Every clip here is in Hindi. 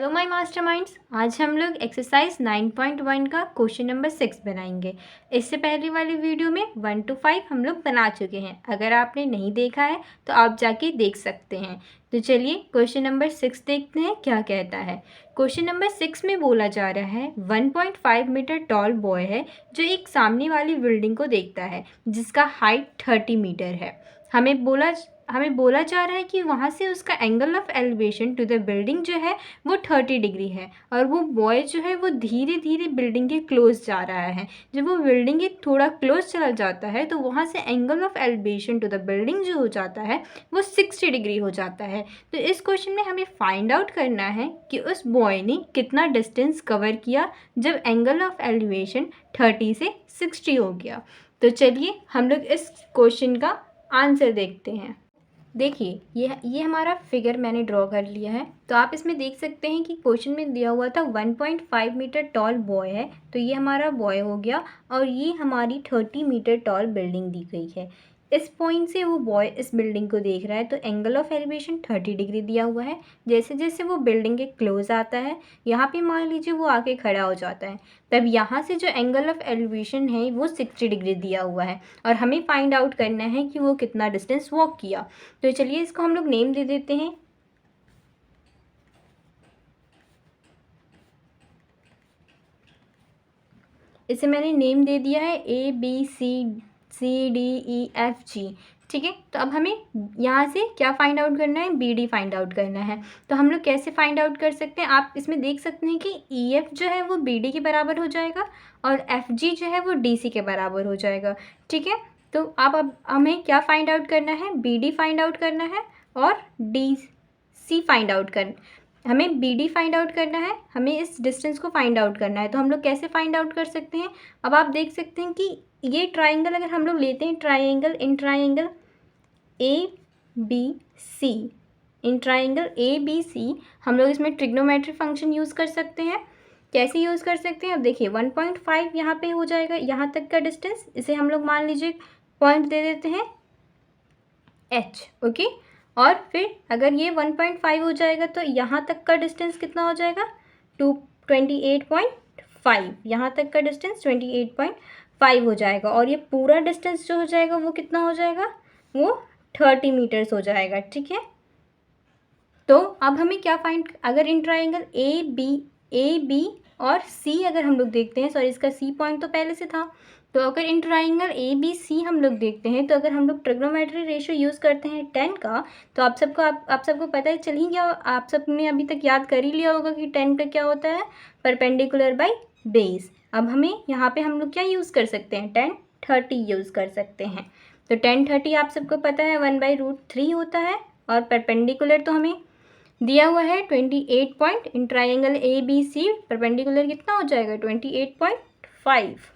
Hello my masterminds. आज हम लोग एक्सरसाइज 9.1 का क्वेश्चन नंबर 6 बनाएंगे। इससे पहले वाली वीडियो में 1 to 5 हम लोग बना चुके हैं। अगर आपने नहीं देखा है तो आप जाके देख सकते हैं। तो चलिए क्वेश्चन नंबर 6 देखते हैं क्या कहता है। क्वेश्चन नंबर 6 में बोला जा रहा है 1.5 मीटर टॉल बॉय है जो एक सामने वाली बिल्डिंग को देखता है जिसका हाइट 30 मीटर है। हमें बोला जा रहा है कि वहाँ से उसका angle of elevation to the building जो है वो 30 डिग्री है और वो बॉय जो है वो धीरे धीरे बिल्डिंग के क्लोज जा रहा है। जब वो बिल्डिंग के थोड़ा क्लोज चला जाता है तो वहाँ से angle of elevation to the building जो हो जाता है वो 60 डिग्री हो जाता है। तो इस क्वेश्चन में हमें फाइंड आउट करना है कि उस बॉय ने कितना डिस्टेंस कवर किया जब एंगल ऑफ एलिवेशन 30 से 60 हो गया। तो चलिए हम लोग इस क्वेश्चन का आंसर देखते हैं। देखिए ये हमारा फिगर मैंने ड्रॉ कर लिया है। तो आप इसमें देख सकते हैं कि क्वेश्चन में दिया हुआ था 1.5 मीटर टॉल बॉय है, तो ये हमारा बॉय हो गया और ये हमारी 30 मीटर टॉल बिल्डिंग दी गई है। इस पॉइंट से वो बॉय इस बिल्डिंग को देख रहा है तो एंगल ऑफ एलिवेशन 30 डिग्री दिया हुआ है। जैसे जैसे वो बिल्डिंग के क्लोज आता है, यहाँ पे मान लीजिए वो आके खड़ा हो जाता है, तब यहाँ से जो एंगल ऑफ एलिवेशन है वो 60 डिग्री दिया हुआ है और हमें फाइंड आउट करना है कि वो कितना डिस्टेंस वॉक किया। तो चलिए इसको हम लोग नेम दे देते हैं। इसे मैंने नेम दे दिया है ABCDEFG। ठीक है, तो अब हमें यहाँ से क्या फाइंड आउट करना है, BD फाइंड आउट करना है। तो हम लोग कैसे फाइंड आउट कर सकते हैं, आप इसमें देख सकते हैं कि EF जो है वो BD के बराबर हो जाएगा और FG जो है वो DC के बराबर हो जाएगा। ठीक है, तो अब हमें क्या फाइंड आउट करना है, BD फाइंड आउट करना है और DC फाइंड आउट हमें BD फाइंड आउट करना है, हमें इस डिस्टेंस को फाइंड आउट करना है। तो हम लोग कैसे फाइंड आउट कर सकते हैं, अब आप देख सकते हैं कि ये ट्राइंगल अगर हम लोग लेते हैं, triangle ABC, in triangle ABC हम लोग इसमें ट्रिग्नोमेट्री फंक्शन यूज़ कर सकते हैं। कैसे यूज़ कर सकते हैं, अब देखिए 1.5 यहाँ पे हो जाएगा, यहाँ तक का डिस्टेंस, इसे हम लोग मान लीजिए पॉइंट दे देते हैं H। ओके, और फिर अगर ये 1.5 हो जाएगा तो यहाँ तक का डिस्टेंस कितना हो जाएगा, 28.5। यहाँ तक का डिस्टेंस 28.5 हो जाएगा और ये पूरा डिस्टेंस जो हो जाएगा वो कितना हो जाएगा, वो 30 मीटर्स हो जाएगा। ठीक है, तो अब हमें क्या फाइंड, अगर इन ट्राइंगल ए बी और C अगर हम लोग देखते हैं, सॉरी इसका C पॉइंट तो पहले से था, तो अगर इन ट्राइंगल ABC हम लोग देखते हैं तो अगर हम लोग ट्रिग्नोमेट्री रेशियो यूज़ करते हैं 10 का, तो आप सबको पता है, चल ही गया, आप सब ने अभी तक याद कर ही लिया होगा कि 10 का क्या होता है, परपेंडिकुलर बाई बेस। अब हमें यहाँ पे हम लोग क्या यूज़ कर सकते हैं, 10/30 यूज़ कर सकते हैं। तो 10/30 आप सबको पता है 1/√3 होता है और परपेंडिकुलर तो हमें दिया हुआ है 28 point, in triangle ABC perpendicular कितना हो जाएगा, 28.5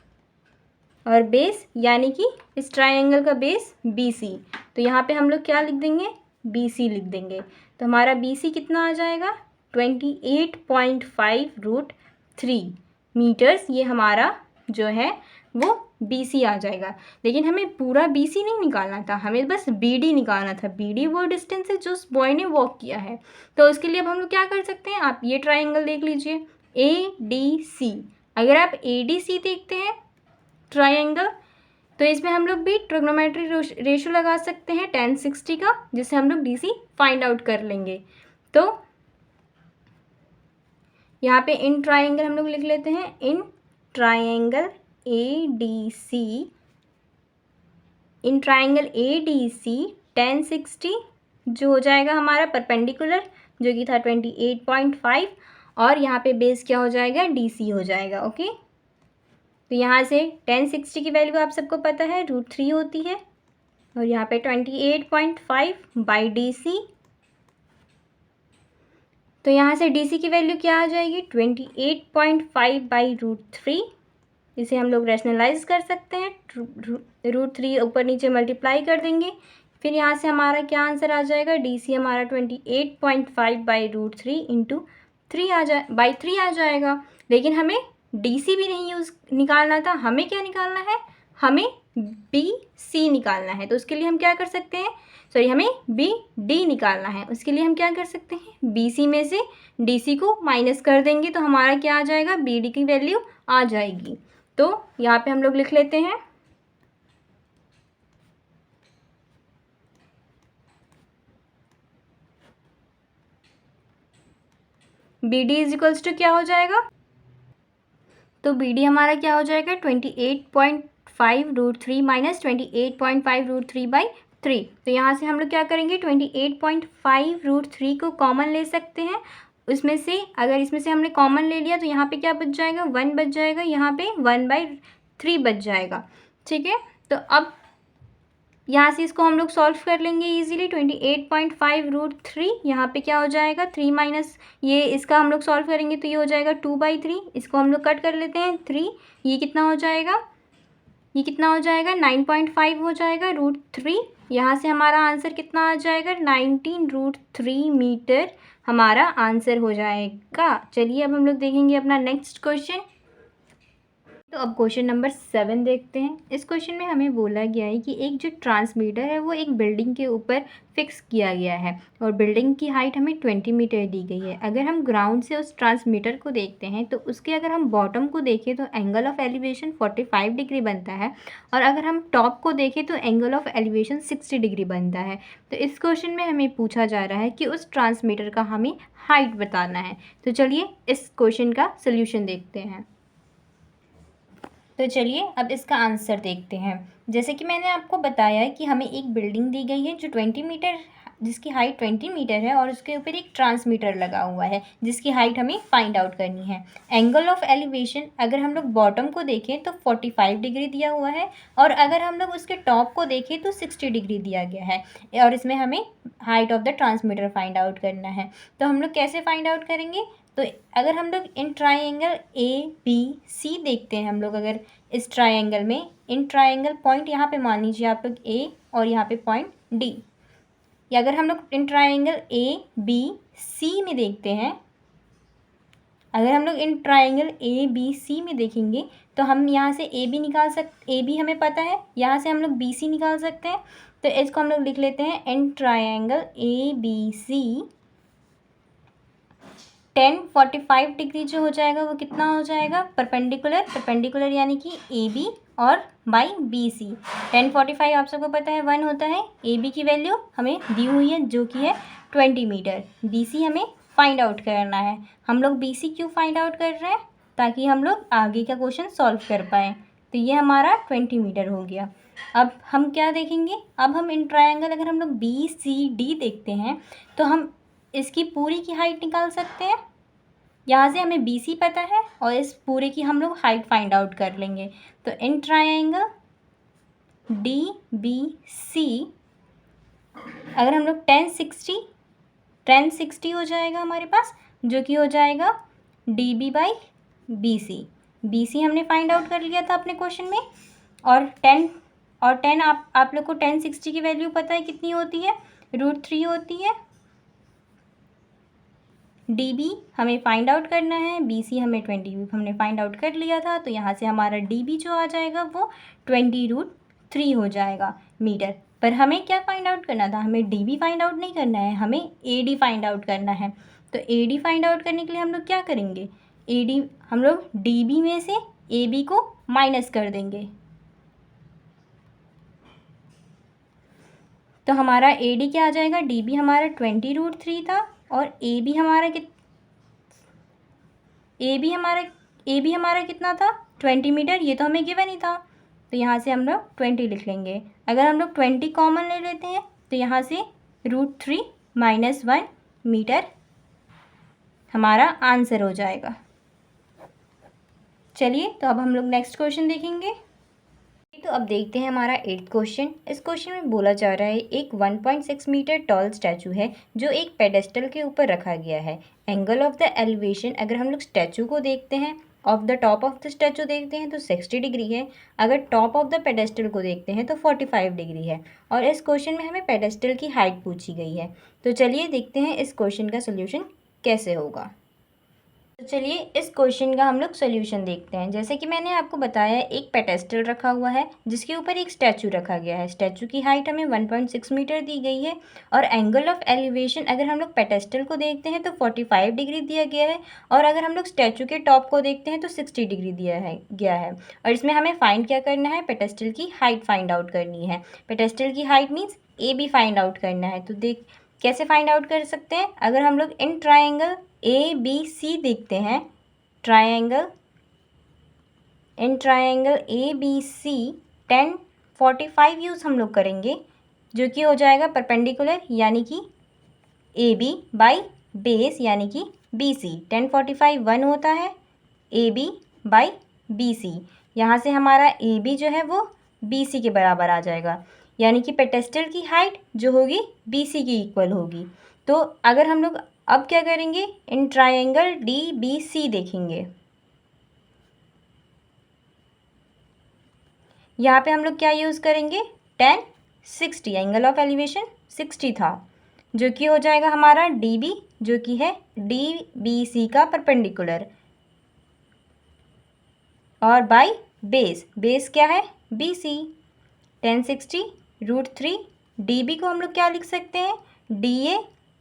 और बेस यानी कि इस ट्राइंगल का बेस BC, तो यहाँ पे हम लोग क्या लिख देंगे, BC लिख देंगे। तो हमारा BC कितना आ जाएगा, 28.5√3 मीटर्स, ये हमारा जो है वो BC आ जाएगा। लेकिन हमें पूरा BC नहीं निकालना था, हमें बस BD निकालना था। BD वो डिस्टेंस है जो उस बॉय ने वॉक किया है। तो उसके लिए अब हम लोग क्या कर सकते हैं, आप ये ट्राइंगल देख लीजिए ADC। अगर आप ADC देखते हैं ट्राइंगल, तो इसमें हम लोग भी ट्रिग्नोमेट्री रेशियो लगा सकते हैं 10/60 का, जिससे हम लोग DC फाइंड आउट कर लेंगे। तो यहाँ पे इन ट्राइंगल हम लोग लिख लेते हैं, in triangle ADC, in triangle ADC 10/60 जो हो जाएगा हमारा परपेंडिकुलर, जो कि था 28.5 और यहाँ पे बेस क्या हो जाएगा, DC हो जाएगा। ओके, तो यहाँ से 10/60 की वैल्यू आप सबको पता है √3 होती है और यहाँ पे 28.5/DC, तो यहाँ से DC की वैल्यू क्या आ जाएगी, 28.5/√3। इसे हम लोग रैशनलाइज कर सकते हैं, √3 ऊपर नीचे मल्टीप्लाई कर देंगे, फिर यहाँ से हमारा क्या आंसर आ जाएगा, DC हमारा 28.5/√3 इंटू 3 आ जाएगा। लेकिन हमें DC भी नहीं निकालना था, हमें क्या निकालना है, हमें BC निकालना है। तो उसके लिए हम क्या कर सकते हैं, सॉरी हमें बी डी निकालना है। उसके लिए हम क्या कर सकते हैं, बी सी में से डी सी को माइनस कर देंगे तो हमारा क्या आ जाएगा, बी डी की वैल्यू आ जाएगी। तो यहाँ पे हम लोग लिख लेते हैं B D is equals to क्या हो जाएगा, तो बी डी हमारा क्या हो जाएगा 28.5√3 माइनस 28.5√3/3। तो यहाँ से हम लोग क्या करेंगे, 28.5√3 को कॉमन ले सकते हैं। उसमें से अगर इसमें से हमने कॉमन ले लिया तो यहाँ पे क्या बच जाएगा, 1 बच जाएगा, यहाँ पे 1/3 बच जाएगा। ठीक है, तो अब यहाँ से इसको हम लोग सॉल्व कर लेंगे इजीली। 28.5√3 यहाँ पे क्या हो जाएगा, 3 माइनस ये इसका हम लोग सॉल्व करेंगे तो ये हो जाएगा 2/3। इसको हम लोग कट कर लेते हैं 3, ये कितना हो जाएगा, ये कितना हो जाएगा 9.5 हो जाएगा √3। यहाँ से हमारा आंसर कितना आ जाएगा, 19√3 मीटर हमारा आंसर हो जाएगा। चलिए अब हम लोग देखेंगे अपना नेक्स्ट क्वेश्चन। तो अब क्वेश्चन नंबर 7 देखते हैं। इस क्वेश्चन में हमें बोला गया है कि एक जो ट्रांसमीटर है वो एक बिल्डिंग के ऊपर फिक्स किया गया है और बिल्डिंग की हाइट हमें 20 मीटर दी गई है। अगर हम ग्राउंड से उस ट्रांसमीटर को देखते हैं तो उसके अगर हम बॉटम को देखें तो एंगल ऑफ एलिवेशन 45 डिग्री बनता है और अगर हम टॉप को देखें तो एंगल ऑफ एलिवेशन 60 डिग्री बनता है। तो इस क्वेश्चन में हमें पूछा जा रहा है कि उस ट्रांसमीटर का हमें हाइट बताना है। तो चलिए इस क्वेश्चन का सोल्यूशन देखते हैं। तो चलिए अब इसका आंसर देखते हैं। जैसे कि मैंने आपको बताया कि हमें एक बिल्डिंग दी गई है जो 20 मीटर, जिसकी हाइट 20 मीटर है और उसके ऊपर एक ट्रांसमीटर लगा हुआ है जिसकी हाइट हमें फाइंड आउट करनी है। एंगल ऑफ एलिवेशन अगर हम लोग बॉटम को देखें तो 45 डिग्री दिया हुआ है और अगर हम लोग उसके टॉप को देखें तो 60 डिग्री दिया गया है और इसमें हमें height of the transmitter find out करना है। तो हम लोग कैसे फाइंड आउट करेंगे, तो अगर हम लोग इन ट्राइंगल ABC देखते हैं, हम लोग अगर इस ट्राइंगल में इन ट्राइंगल पॉइंट यहाँ पे मान लीजिए आप लोग A और यहाँ पे पॉइंट D, या अगर हम लोग इन ट्राइंगल ABC में देखते हैं, अगर हम लोग इन ट्राइंगल ABC में देखेंगे तो हम यहाँ से AB निकाल सकते, AB हमें पता है, यहाँ से हम लोग BC निकाल सकते हैं। तो इसको हम लोग लिख लेते हैं इन ट्राइंगल ABC 10-45 डिग्री जो हो जाएगा वो कितना हो जाएगा, परपेंडिकुलर यानी कि AB और बाई BC। 10-45 आप सबको पता है 1 होता है। AB की वैल्यू हमें दी हुई है जो कि है 20 मीटर। BC हमें फाइंड आउट करना है। हम लोग BC क्यों फाइंड आउट कर रहे हैं, ताकि हम लोग आगे का क्वेश्चन सॉल्व कर पाएँ। तो ये हमारा 20 मीटर हो गया। अब हम क्या देखेंगे, अब हम इन ट्रायंगल अगर हम लोग BCD देखते हैं तो हम इसकी पूरी की हाइट निकाल सकते हैं। यहाँ से हमें BC पता है और इस पूरे की हम लोग हाइट फाइंड आउट कर लेंगे। तो इन ट्रायंगल DBC अगर हम लोग 1060 हो जाएगा हमारे पास, जो कि हो जाएगा DB/BC। BC हमने फाइंड आउट कर लिया था अपने क्वेश्चन में और 10 आप लोग को 1060 की वैल्यू पता है कितनी होती है, √3 होती है। DB हमें फाइंड आउट करना है, BC हमें 20 हमने फाइंड आउट कर लिया था। तो यहाँ से हमारा DB जो आ जाएगा वो 20√3 हो जाएगा मीटर। पर हमें क्या फाइंड आउट करना था, हमें DB फाइंड आउट नहीं करना है, हमें AD फाइंड आउट करना है। तो AD फाइंड आउट करने के लिए हम लोग क्या करेंगे, AD हम लोग DB में से AB को माइनस कर देंगे। तो हमारा AD क्या आ जाएगा, DB हमारा 20√3 था और AB हमारा कितना था 20 मीटर, ये तो हमें गिवन ही था। तो यहाँ से हम लोग 20 लिख लेंगे। अगर हम लोग 20 कॉमन ले लेते हैं तो यहाँ से √3 - 1 मीटर हमारा आंसर हो जाएगा। चलिए तो अब हम लोग नेक्स्ट क्वेश्चन देखेंगे। तो अब देखते हैं हमारा 8th क्वेश्चन। इस क्वेश्चन में बोला जा रहा है एक 1.6 मीटर टॉल स्टैचू है जो एक पेडेस्टल के ऊपर रखा गया है। एंगल ऑफ द एलिवेशन अगर हम लोग स्टैचू को देखते हैं, of the top of the statue देखते हैं तो 60 डिग्री है। अगर टॉप ऑफ द पेडेस्टल को देखते हैं तो 45 डिग्री है। और इस क्वेश्चन में हमें पेडेस्टल की हाइट पूछी गई है। तो चलिए देखते हैं इस क्वेश्चन का सोल्यूशन कैसे होगा। तो चलिए इस क्वेश्चन का हम लोग सोल्यूशन देखते हैं। जैसे कि मैंने आपको बताया, एक पेडेस्टल रखा हुआ है जिसके ऊपर एक स्टैचू रखा गया है। स्टैचू की हाइट हमें 1.6 मीटर दी गई है और एंगल ऑफ एलिवेशन अगर हम लोग पेडेस्टल को देखते हैं तो 45 डिग्री दिया गया है, और अगर हम लोग स्टैचू के टॉप को देखते हैं तो 60 डिग्री गया है। और इसमें हमें फाइंड क्या करना है, पेडेस्टल की हाइट फाइंड आउट करनी है। पेडेस्टल की height means AB find out करना है। तो देख कैसे फाइंड आउट कर सकते हैं, अगर हम लोग इन ट्राइंगल ABC देखते हैं, ट्राइंगल ABC 1045 यूज़ हम लोग करेंगे, जो कि हो जाएगा परपेंडिकुलर यानी कि AB बाई बेस यानी कि BC। 1045 1 होता है, AB बाई BC। यहाँ से हमारा AB जो है वो BC के बराबर आ जाएगा, यानी कि पेडेस्टल की हाइट जो होगी BC की इक्वल होगी। तो अगर हम लोग अब क्या करेंगे, इन ट्राइंगल DBC देखेंगे। यहाँ पे हम लोग क्या यूज़ करेंगे, 1060, एंगल ऑफ एलिवेशन 60 था, जो कि हो जाएगा हमारा DB, जो कि है DBC का परपेंडिकुलर, और बाई बेस, बेस क्या है BC। 1060 √3 DB को हम लोग क्या लिख सकते हैं, DA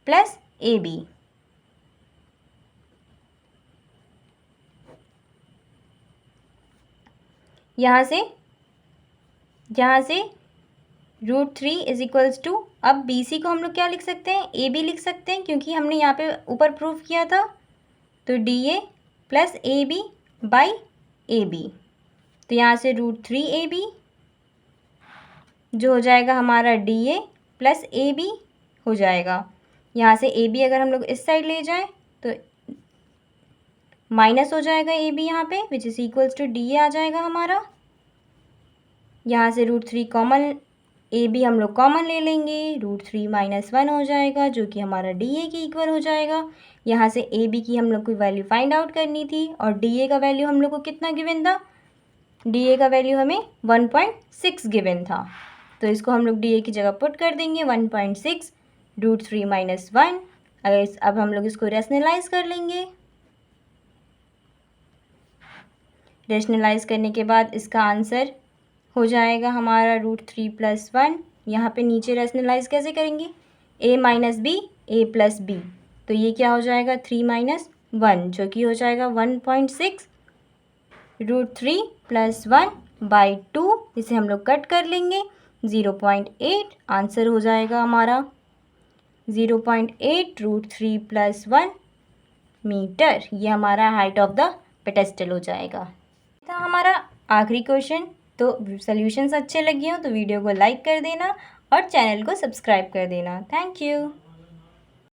प्लस AB। यहाँ से √3 इज इक्वल्स टू, अब BC को हम लोग क्या लिख सकते हैं, AB लिख सकते हैं, क्योंकि हमने यहाँ पे ऊपर प्रूफ किया था। तो DA plus AB by AB, तो यहाँ से √3 AB जो हो जाएगा हमारा DA प्लस AB हो जाएगा। यहाँ से AB अगर हम लोग इस साइड ले जाएं तो माइनस हो जाएगा AB यहाँ पे, which is equals to DA आ जाएगा हमारा। यहाँ से √3 कॉमन, AB हम लोग कॉमन ले लेंगे, √3 - 1 हो जाएगा, जो कि हमारा DA के इक्वल हो जाएगा। यहाँ से AB की हम लोग को वैल्यू फाइंड आउट करनी थी, और DA का वैल्यू हम लोग को कितना गिवन था, DA का वैल्यू हमें 1.6 गिवन था। तो इसको हम लोग DA की जगह पुट कर देंगे, 1.6 √3 - 1। अगर अब हम लोग इसको रेशनलाइज कर लेंगे। रेशनलाइज करने के बाद इसका आंसर हो जाएगा हमारा √3 + 1। यहाँ पे नीचे रेशनलाइज कैसे करेंगे, A - B A + B, तो ये क्या हो जाएगा 3 - 1, जो कि हो जाएगा 1.6 √3 + 1 बाई 2। इसे हम लोग कट कर लेंगे, 0.8 आंसर हो जाएगा हमारा 0.8 √3 + 1 मीटर। ये हमारा हाइट ऑफ द पेडेस्टल हो जाएगा। था हमारा आखिरी क्वेश्चन। तो सॉल्यूशंस अच्छे लगे हो तो वीडियो को लाइक कर देना और चैनल को सब्सक्राइब कर देना। Thank you.